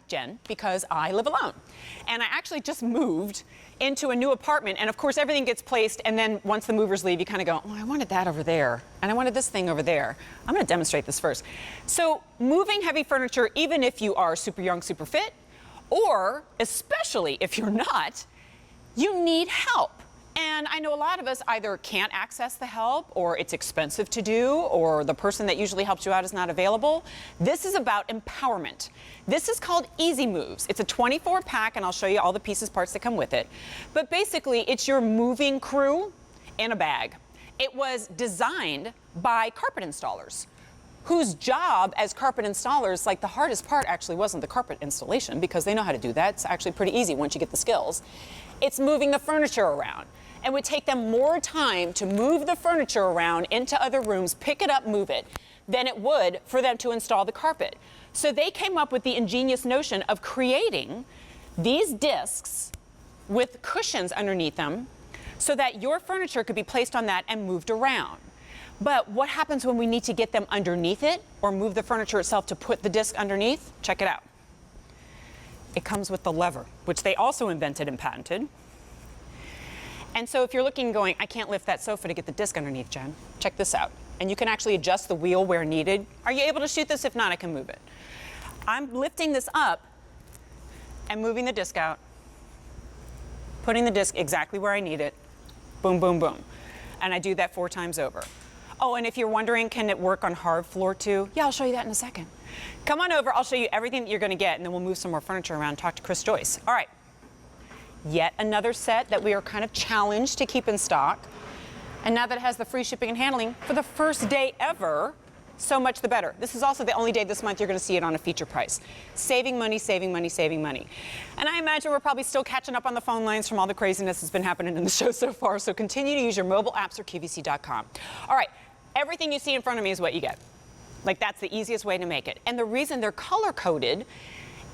Jen, because I live alone. And I actually just moved into a new apartment, and of course everything gets placed, and then once the movers leave, you kind of go, oh, I wanted that over there, and I wanted this thing over there. I'm gonna demonstrate this first. So moving heavy furniture, even if you are super young, super fit, or especially if you're not, you need help. And I know a lot of us either can't access the help, or it's expensive to do, or the person that usually helps you out is not available. This is about empowerment. This is called Easy Moves. It's a 24 pack, and I'll show you all the pieces, parts that come with it. But basically, it's your moving crew in a bag. It was designed by carpet installers, whose job as carpet installers, like the hardest part actually wasn't the carpet installation, because they know how to do that. It's actually pretty easy once you get the skills. It's moving the furniture around. It would take them more time to move the furniture around into other rooms, pick it up, move it, than it would for them to install the carpet. So they came up with the ingenious notion of creating these discs with cushions underneath them so that your furniture could be placed on that and moved around. But what happens when we need to get them underneath it or move the furniture itself to put the disc underneath? Check it out. It comes with the lever, which they also invented and patented. And so if you're looking going, I can't lift that sofa to get the disc underneath, Jen, check this out. And you can actually adjust the wheel where needed. Are you able to shoot this? If not, I can move it. I'm lifting this up and moving the disc out, putting the disc exactly where I need it. Boom, boom, boom. And I do that 4 times over. Oh, and if you're wondering, can it work on hard floor too? Yeah, I'll show you that in a second. Come on over, I'll show you everything that you're gonna get, and then we'll move some more furniture around and talk to Chris Joyce. All right. Yet another set that we are kind of challenged to keep in stock. And now that it has the free shipping and handling for the first day ever, so much the better. This is also the only day this month you're going to see it on a feature price. Saving money, saving money, saving money. And I imagine we're probably still catching up on the phone lines from all the craziness that's been happening in the show so far. So continue to use your mobile apps or QVC.com. All right, everything you see in front of me is what you get. Like, that's the easiest way to make it. And the reason they're color-coded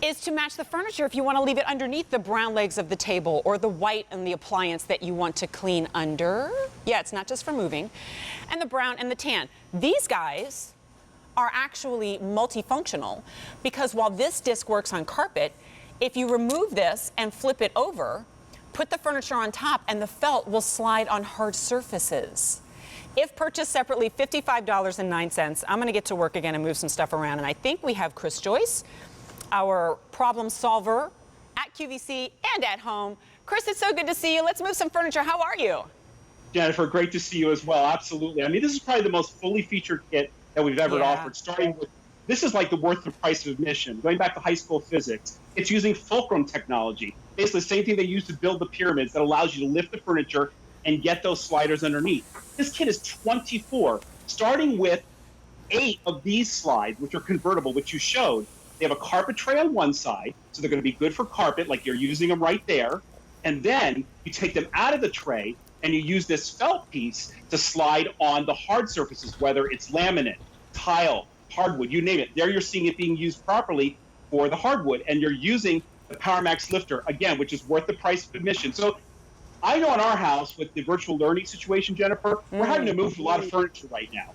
is to match the furniture if you want to leave it underneath the brown legs of the table or the white and the appliance that you want to clean under. Yeah, it's not just for moving. And the brown and the tan. These guys are actually multifunctional, because while this disc works on carpet, if you remove this and flip it over, put the furniture on top, and the felt will slide on hard surfaces. If purchased separately, $55.09. I'm going to get to work again and move some stuff around. And I think we have Chris Joyce, our problem solver at QVC and at home. Chris, it's so good to see you. Let's move some furniture. How are you? Jennifer, great to see you as well. Absolutely. I mean, this is probably the most fully featured kit that we've ever offered, starting with, this is like the worth the price of admission. Going back to high school physics, it's using fulcrum technology. Basically the same thing they use to build the pyramids, that allows you to lift the furniture and get those sliders underneath. This kit is 24, starting with 8 of these slides, which are convertible, which you showed. They have a carpet tray on one side, so they're going to be good for carpet, like you're using them right there. And then you take them out of the tray and you use this felt piece to slide on the hard surfaces, whether it's laminate, tile, hardwood, you name it. There you're seeing it being used properly for the hardwood, and you're using the Powermaxx lifter, again, which is worth the price of admission. So I know in our house with the virtual learning situation, Jennifer, we're having to move a lot of furniture right now.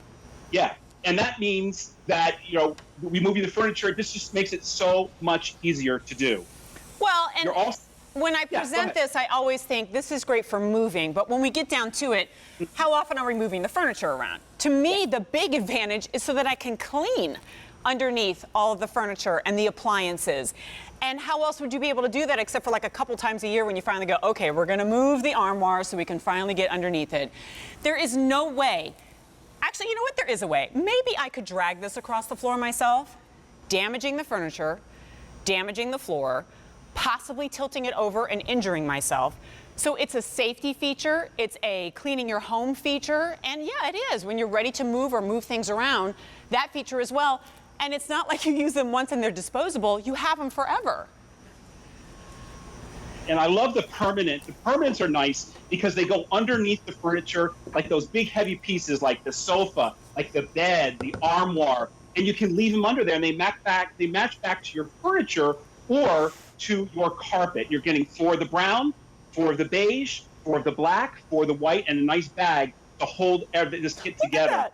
Yeah. And that means that, you know, we move you the furniture. This just makes it so much easier to do. Well, and when I present this, I always think this is great for moving. But when we get down to it, how often are we moving the furniture around? To me, the big advantage is so that I can clean underneath all of the furniture and the appliances. And how else would you be able to do that except for like a couple times a year when you finally go, okay, we're going to move the armoire so we can finally get underneath it. There is no way. Actually, you know what? There is a way. Maybe I could drag this across the floor myself, damaging the furniture, damaging the floor, possibly tilting it over and injuring myself. So it's a safety feature, it's a cleaning your home feature, and yeah, it is. When you're ready to move or move things around, that feature as well. And it's not like you use them once and they're disposable, you have them forever. And I love the permanent. The permanents are nice because they go underneath the furniture, like those big heavy pieces like the sofa, like the bed, the armoire, and you can leave them under there and they match back to your furniture or to your carpet. You're getting 4 of the brown, 4 of the beige, 4 of the black, 4 of the white, and a nice bag to hold this kit together.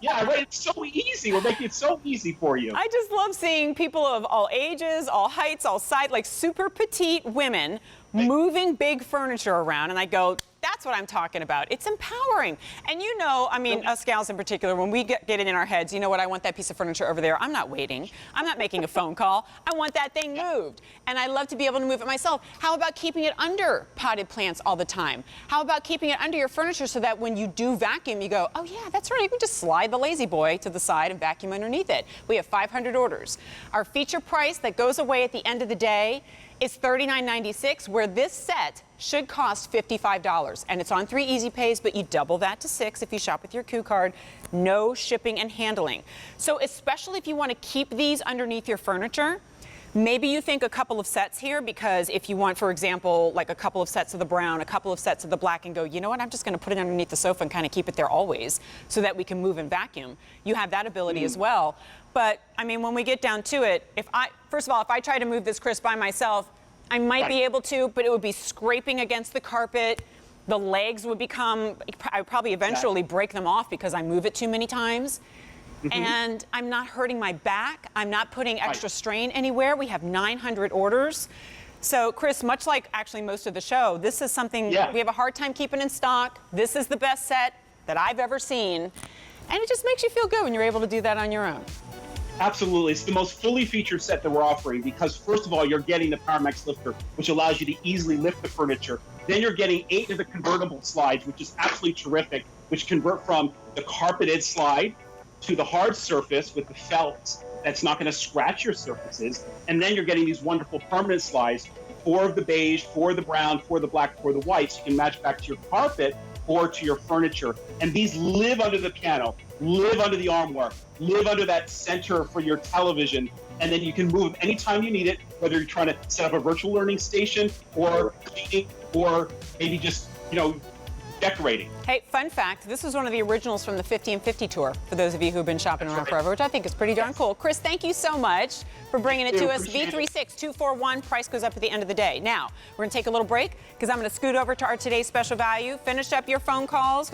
Yeah, right. It's so easy. We're making it so easy for you. I just love seeing people of all ages, all heights, all sizes, like super petite women moving big furniture around. And I go, that's what I'm talking about. It's empowering. And you know, I mean, us gals in particular, when we get it in our heads, you know what, I want that piece of furniture over there. I'm not waiting. I'm not making a phone call. I want that thing moved. And I love to be able to move it myself. How about keeping it under potted plants all the time? How about keeping it under your furniture so that when you do vacuum, you go, oh yeah, that's right. You can just slide the lazy boy to the side and vacuum underneath it. We have 500 orders. Our feature price that goes away at the end of the day is $39.96, where this set should cost $55. And it's on 3 easy pays, but you double that to 6 if you shop with your Q card. No shipping and handling. So especially if you want to keep these underneath your furniture, maybe you think a couple of sets here, because if you want, for example, like a couple of sets of the brown, a couple of sets of the black, and go, you know what, I'm just going to put it underneath the sofa and kind of keep it there always so that we can move and vacuum. You have that ability as well. But I mean, when we get down to it, first of all, if I try to move this, Chris, by myself, I might be able to, but it would be scraping against the carpet. The legs would become, I would probably eventually break them off because I move it too many times. And I'm not hurting my back. I'm not putting extra strain anywhere. We have 900 orders. So, Chris, much like actually most of the show, this is something we have a hard time keeping in stock. This is the best set that I've ever seen. And it just makes you feel good when you're able to do that on your own. Absolutely. It's the most fully featured set that we're offering because, first of all, you're getting the Powermaxx lifter, which allows you to easily lift the furniture. Then you're getting 8 of the convertible slides, which is absolutely terrific, which convert from the carpeted slide to the hard surface with the felt that's not going to scratch your surfaces. And then you're getting these wonderful permanent slides, 4 of the beige, 4 of the brown, 4 of the black, 4 of the white, so you can match back to your carpet or to your furniture. And these live under the piano, live under the armoire, live under that center for your television, and then you can move anytime you need it, whether you're trying to set up a virtual learning station or cleaning or maybe just, decorating. Hey, fun fact, this was one of the originals from the 50 and 50 tour, for those of you who've been shopping around forever, which I think is pretty darn cool. Chris, thank you so much for bringing it to us. V36241, price goes up at the end of the day. Now, we're going to take a little break because I'm going to scoot over to our today's special value, finish up your phone calls.